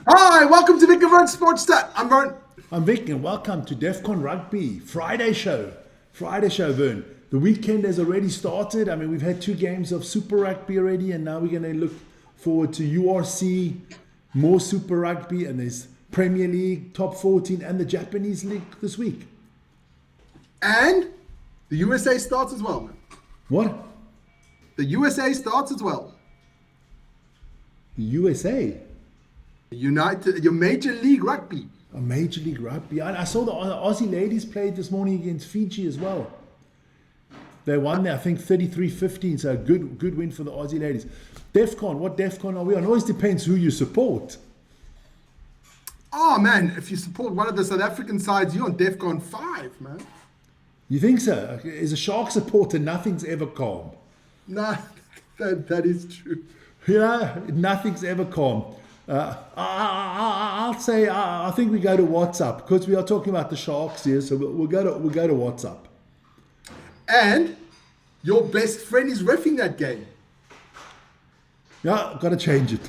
Hi, welcome to Vic and Vern Sports Stat. I'm Vern. I'm Vic, and welcome to Defcon Rugby Friday show. Friday show, Vern. The weekend has already started. I mean, we've had 2 games of Super Rugby already, and now we're going to look forward to URC, more Super Rugby, and there's Premier League, Top 14, and the Japanese League this week. And the USA starts as well, man. What? The USA starts as well. The USA? Your Major League Rugby. A Major League Rugby. I saw the Aussie ladies played this morning against Fiji as well. They won there, I think 33-15, so a good win for the Aussie ladies. Defcon, what Defcon are we on? It always depends who you support. Oh, man, if you support one of the South African sides, you're on Defcon 5, man. You think so? As a Shark supporter, nothing's ever calm. Nah, that is true. Yeah, nothing's ever calm. I'll say I think we go to WhatsApp because we are talking about the Sharks here, so we'll go to WhatsApp. And your best friend is reffing that game. Yeah, got to change it.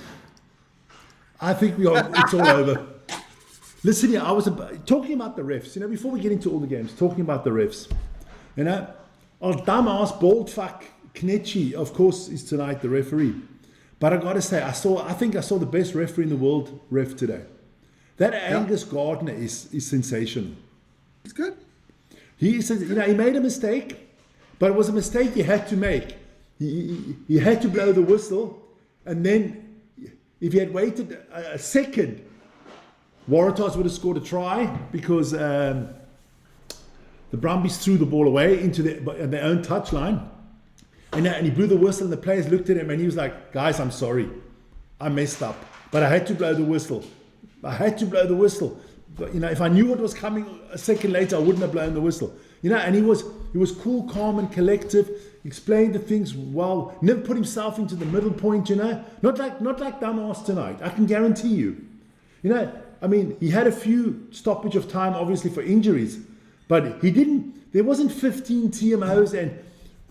I think it's all over. Listen here, I was talking about the refs. Before we get into all the games, talking about the refs. Our dumbass bald fuck Knechi, of course, is tonight the referee. But I got to say, I think I saw the best referee in the world ref today. That Angus Gardner is sensational. It's good. He says, he made a mistake, but it was a mistake he had to make. He had to blow the whistle, and then if he had waited a second, Waratahs would have scored a try because the Brumbies threw the ball away into their own touchline. And he blew the whistle, and the players looked at him, and he was like, "Guys, I'm sorry. I messed up. But I had to blow the whistle. But if I knew what was coming a second later, I wouldn't have blown the whistle." And he was cool, calm, and collective, explained the things well, never put himself into the middle point, Not like dumbass tonight, I can guarantee you. He had a few stoppage of time, obviously, for injuries, but there wasn't 15 TMOs and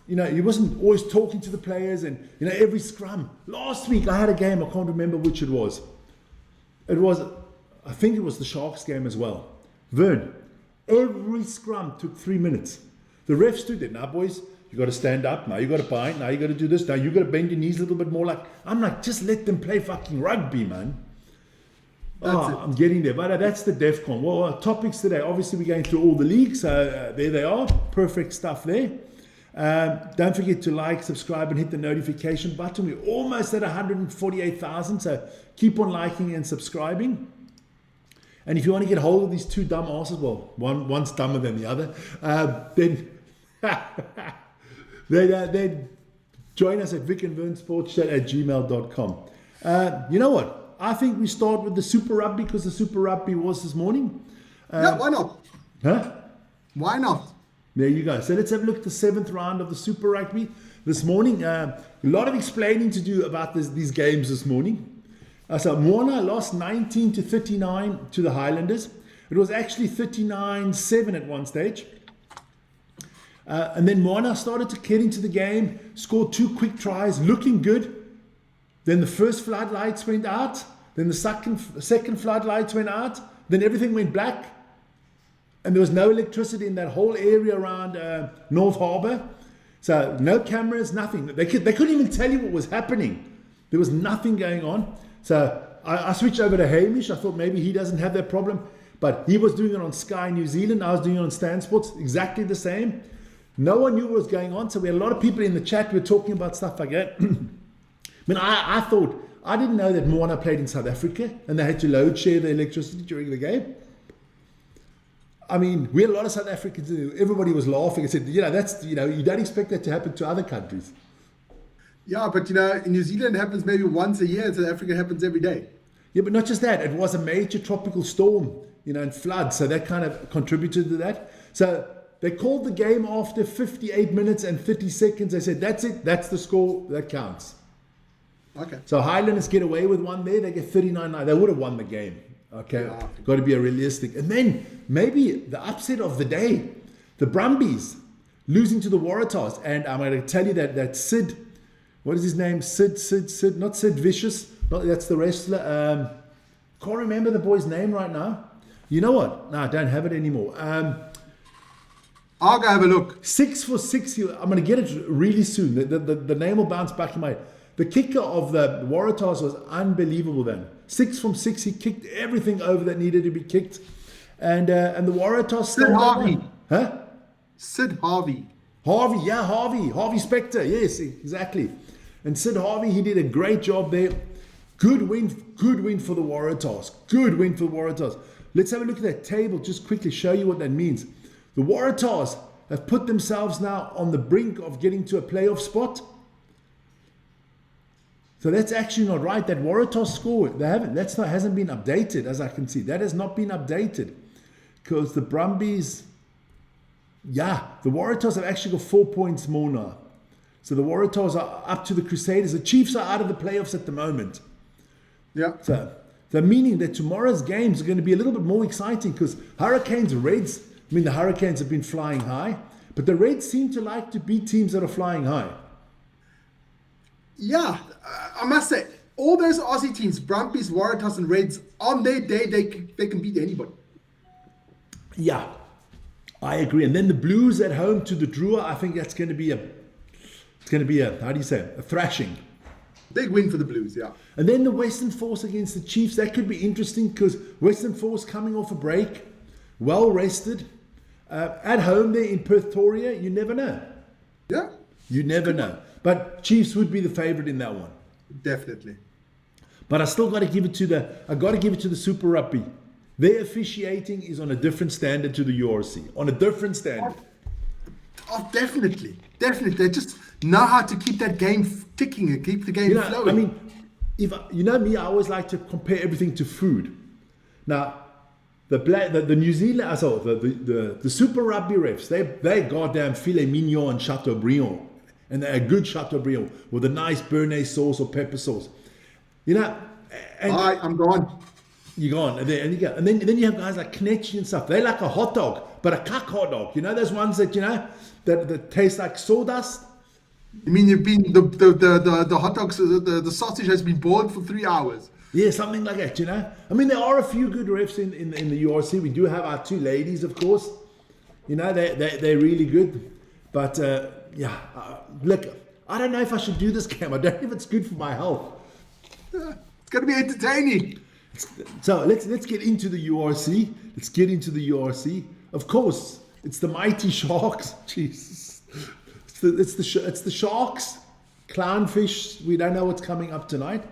he wasn't always talking to the players and, every scrum. Last week I had a game, I can't remember which it was. I think it was the Sharks game as well. Vern, every scrum took 3 minutes. The ref stood there, now boys, you got to stand up, now you got to bind, now you got to do this, now you got to bend your knees a little bit more. I'm like, just let them play fucking rugby, man. I'm getting there, but that's the Defcon. Well, our topics today, obviously we're going through all the leagues, so there they are, perfect stuff there. Don't forget to like, subscribe, and hit the notification button. We're almost at 148,000, so keep on liking and subscribing. And if you want to get hold of these 2 dumb asses, well, one's dumber than the other, then join us at vicandvernsportschat@gmail.com. You know what? I think we start with the Super Rugby because the Super Rugby was this morning. Yeah, why not? Huh? Why not? There you go. So let's have a look at the 7th round of the Super Rugby this morning. A lot of explaining to do about these games this morning. So Moana lost 19-39 to the Highlanders. It was actually 39-7 at one stage. And then Moana started to get into the game, scored 2 quick tries, looking good. Then the first floodlights went out. Then the second floodlights went out. Then everything went black. And there was no electricity in that whole area around North Harbour. So no cameras, nothing. They couldn't even tell you what was happening. There was nothing going on. So I switched over to Hamish. I thought maybe he doesn't have that problem. But he was doing it on Sky New Zealand. I was doing it on Stan Sports. Exactly the same. No one knew what was going on. So we had a lot of people in the chat who were talking about stuff like that. I thought, I didn't know that Moana played in South Africa and they had to load share the electricity during the game. We had a lot of South Africans. Everybody was laughing and said, you don't expect that to happen to other countries. Yeah, but in New Zealand it happens maybe once a year. In South Africa it happens every day. Yeah, but not just that. It was a major tropical storm, and flood. So that kind of contributed to that. So they called the game after 58 minutes and 30 seconds. They said, that's it. That's the score. That counts. Okay. So Highlanders get away with one there. They get 39-9. They would have won the game. Okay, yeah. Got to be realistic. And then maybe the upset of the day, the Brumbies losing to the Waratahs. And I'm going to tell you that Sid, what is his name? Sid, not Sid Vicious. That's the wrestler. Can't remember the boy's name right now. You know what? No, I don't have it anymore. I'll go have a look. 6 for 6. I'm going to get it really soon. The name will bounce back in my head. The kicker of the Waratahs was unbelievable then. 6 from 6. He kicked everything over that needed to be kicked. And the Waratahs Sid stole Harvey. that one. Huh? Sid Harvey. Harvey Specter, yes, exactly. And Sid Harvey, he did a great job there. Good win for the Waratahs. Good win for the Waratahs. Let's have a look at that table, just quickly show you what that means. The Waratahs have put themselves now on the brink of getting to a playoff spot. So that's actually not right. That Waratahs score, hasn't been updated, as I can see. That has not been updated. Because the Brumbies, the Waratahs have actually got 4 points more now. So the Waratahs are up to the Crusaders. The Chiefs are out of the playoffs at the moment. Yeah. So meaning that tomorrow's games are going to be a little bit more exciting because Hurricanes, Reds, the Hurricanes have been flying high, but the Reds seem to like to beat teams that are flying high. Yeah, I must say, all those Aussie teams, Brumbies, Waratahs, and Reds, on their day, they can beat anybody. Yeah, I agree. And then the Blues at home to the Drua, I think that's going to be a thrashing. Big win for the Blues, yeah. And then the Western Force against the Chiefs, that could be interesting because Western Force coming off a break, well rested, at home there in Pretoria, you never know. Yeah. You never know. But Chiefs would be the favourite in that one. Definitely. But I still got to give it to the Super Rugby. Their officiating is on a different standard to the URC. On a different standard. Oh, definitely. They just know how to keep that game ticking and keep the game flowing. I mean, if you know me, I always like to compare everything to food. Now, the New Zealand, the Super Rugby refs, they goddamn filet mignon and Chateaubriand, and they're a good Chateaubriand with a nice béarnaise sauce or pepper sauce. You know, and I'm gone. You're gone, and then you have guys like Knechi and stuff. They're like a hot dog, but a cuck hot dog. You know those ones that that taste like sawdust. You mean you've been the hot dogs, the sausage has been boiled for 3 hours? Yeah, something like that, I mean, there are a few good refs in the URC. We do have our two ladies, of course. They're really good. But, look, I don't know if I should do this game. I don't know if it's good for my health. It's going to be entertaining. So let's get into the URC. Of course, it's the mighty Sharks. Jesus. It's the Sharks. Clownfish. We don't know what's coming up tonight.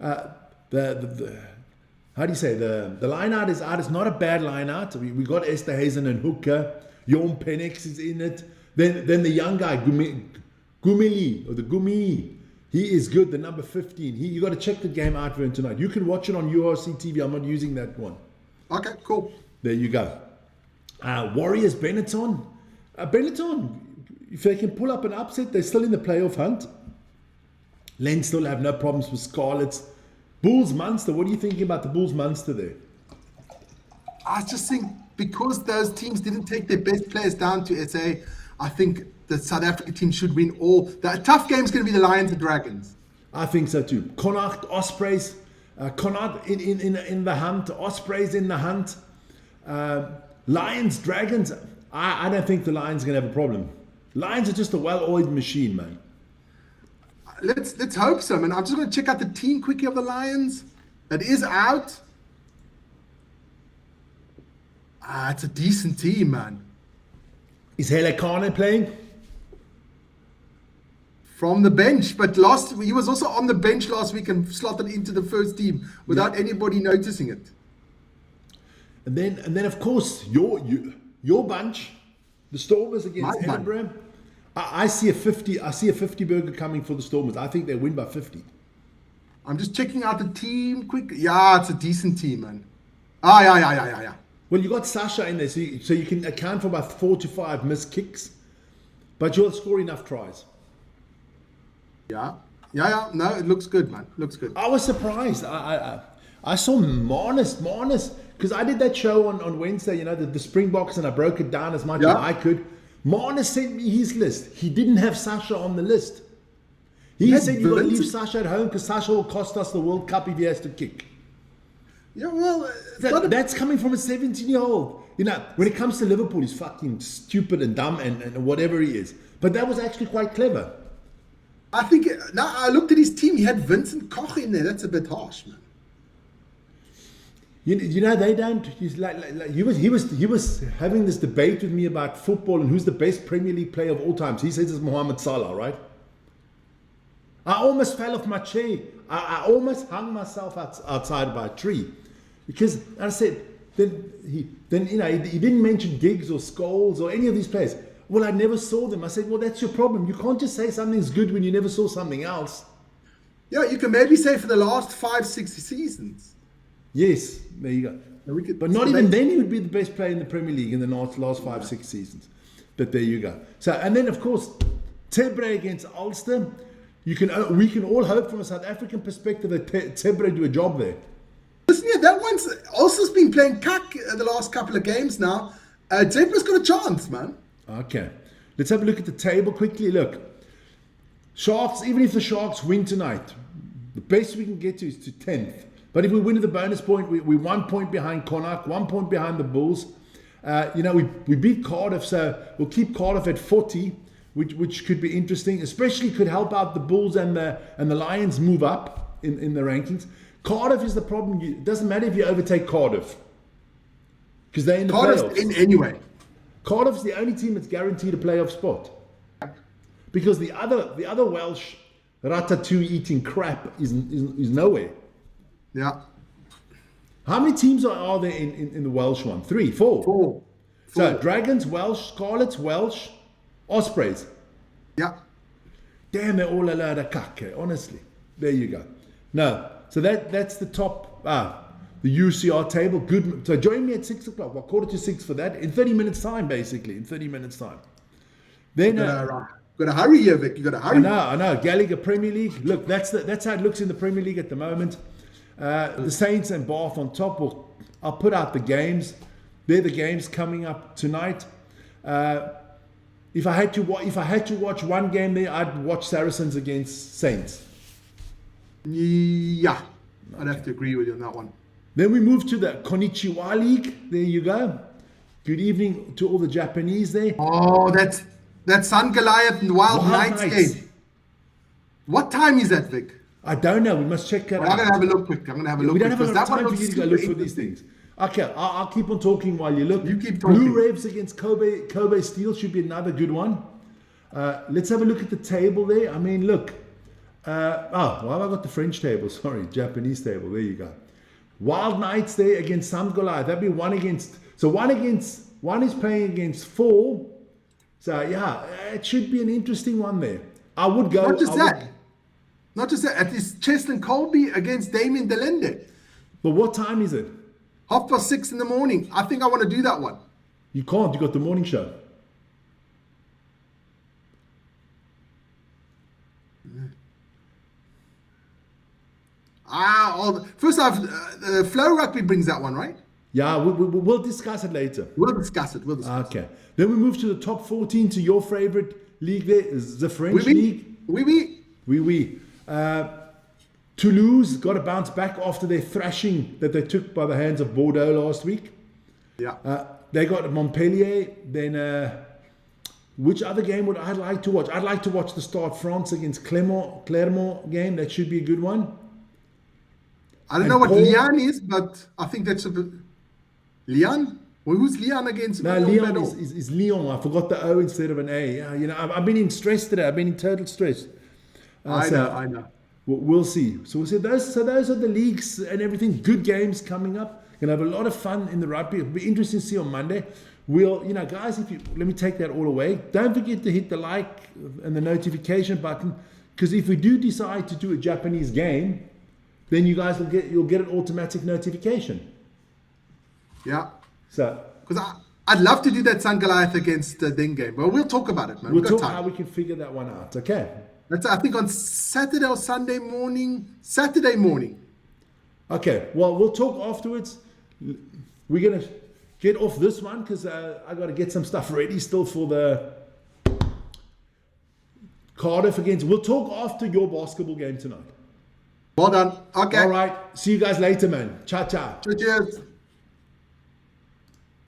How do you say, the line out is out. It's not a bad line out. We got Esther Hazen and Hooker. Jorn Penix is in it. Then the young guy Gumili or the Gumi. He is good. The number 15. You got to check the game out for him tonight. You can watch it on URC TV. I'm not using that one. Okay, cool. There you go. Warriors Benetton. Benetton, if they can pull up an upset, they're still in the playoff hunt. Lens still have no problems with Scarlets. Bulls Munster, what are you thinking about the Bulls Munster there? I just think because those teams didn't take their best players down to SA, I think the South Africa team should win all. The tough game is going to be the Lions and Dragons. I think so too. Connacht, Ospreys. Connacht in the hunt. Ospreys in the hunt. Lions, Dragons. I don't think the Lions are going to have a problem. Lions are just a well-oiled machine, man. Let's hope so, man. I'm just going to check out the team quickly of the Lions. That is out. It's a decent team, man. Is Hele Kane playing? From the bench, but he was also on the bench last week and slotted into the first team without anybody noticing it. And then of course your bunch, the Stormers against Edinburgh. I see a 50 burger coming for the Stormers. I think they win by 50. I'm just checking out the team quickly. Yeah, it's a decent team, man. Yeah. Well, you got Sasha in there, so you can account for about 4 to 5 missed kicks, but you'll score enough tries. Yeah. No, it looks good, man. Looks good. I was surprised. I saw Marnus, because I did that show on Wednesday, the Springboks, and I broke it down as much as I could. Marnus sent me his list. He didn't have Sasha on the list. He said you got to leave Sasha at home because Sasha will cost us the World Cup if he has to kick. Yeah, well, That's coming from a 17-year-old. You know, when it comes to Liverpool, he's fucking stupid and dumb and whatever he is. But that was actually quite clever. I think, now I looked at his team, he had Vincent Koch in there. That's a bit harsh, man. You know, they don't. He's like he was having this debate with me about football and who's the best Premier League player of all times. He says it's Mohamed Salah, right? I almost fell off my chair. I almost hung myself outside by a tree, because I said then he didn't mention Giggs or Scholes or any of these players. Well, I never saw them. I said, well, that's your problem. You can't just say something's good when you never saw something else. Yeah, you can maybe say for the last 5-6 seasons. Yes, there you go. But not even then he would be the best player in the Premier League in the last 5-6 seasons. But there you go. So, and then of course, Tebre against Ulster. We can all hope from a South African perspective that Tebre do a job there. Listen, yeah, that one's Ulster's been playing cuck the last couple of games now. Tebre's got a chance, man. Okay, let's have a look at the table quickly. Look, Sharks, even if the Sharks win tonight, the best we can get to is to 10th. But if we win at the bonus point, we're 1 point behind Connacht, 1 point behind the Bulls. We beat Cardiff, so we'll keep Cardiff at 40, which could be interesting, especially could help out the Bulls and the Lions move up in the rankings. Cardiff is the problem. It doesn't matter if you overtake Cardiff, because they're in the playoffs. In anyway. Cardiff's the only team that's guaranteed a playoff spot, because the other Welsh ratatouille eating crap is nowhere. Yeah. How many teams are there in the Welsh one? 3, 4? 4. So Dragons, Welsh, Scarlets, Welsh, Ospreys. Yeah. Damn, they're all a load of caca, honestly. There you go. No, so that's the top, the UCR table. Good. So join me at 6 o'clock, 5:45 for that, in 30 minutes time, basically, in 30 minutes time. Then got to hurry here, Vic. You got to hurry. I know. Gallagher Premier League. Look, that's how it looks in the Premier League at the moment. The Saints and Bath on top. I'll put out the games. They're the games coming up tonight. If I had to watch one game there, I'd watch Saracens against Saints. Yeah, I'd have to agree with you on that one. Then we move to the Konnichiwa League. There you go. Good evening to all the Japanese there. Oh, that's Sun Goliath and Wild Knights game. What time is that, Vic? I don't know. We must check that out. I'm going to have a look quick. We don't have enough time for you to go look for these things. Okay, I'll keep on talking while you look. You keep talking. Blue Revs against Kobe Steel should be another good one. Let's have a look at the table there. I mean, look. Why have I got the French table? Sorry, Japanese table. There you go. Wild Knights there against Sun Goliath. That'd be one is playing against 4. So yeah, it should be an interesting one there. I would go. Not just that. It's Cheslin Colby against Damien Delende. But what time is it? 6:30 in the morning. I think I want to do that one. You can't. You got the morning show. First off, Flow Rugby brings that one, right? Yeah, we'll discuss it later. We'll discuss it. Okay. Then we move to the top 14, to your favorite league there, is the French league. Oui. Toulouse got to bounce back after their thrashing that they took by the hands of Bordeaux last week. Yeah. They got Montpellier. Then which other game would I like to watch? I'd like to watch the Stade France against Clermont game. That should be a good one. I don't know what Lyon is, but I think that's a bit... Lyon? Well, who's Lyon against? No, Lyon is Lyon. I forgot the O instead of an A. Yeah, I've been in stress today. I've been in total stress. I know. We'll see. So those are the leagues and everything. Good games coming up. Gonna have a lot of fun in the rugby. It'll be interesting to see on Monday. Guys, let me take that all away. Don't forget to hit the like and the notification button, because if we do decide to do a Japanese game, then you guys you'll get an automatic notification. Yeah. So, because I'd love to do that Sun Goliath against Ding game, but we'll talk about it, man. We'll talk how we can figure that one out. Okay. That's, I think, on Saturday or Sunday morning. Saturday morning. Okay. Well, we'll talk afterwards. We're gonna get off this one because I got to get some stuff ready still for the Cardiff against. We'll talk after your basketball game tonight. Well done. Okay. All right. See you guys later, man. Ciao, ciao. Cheers.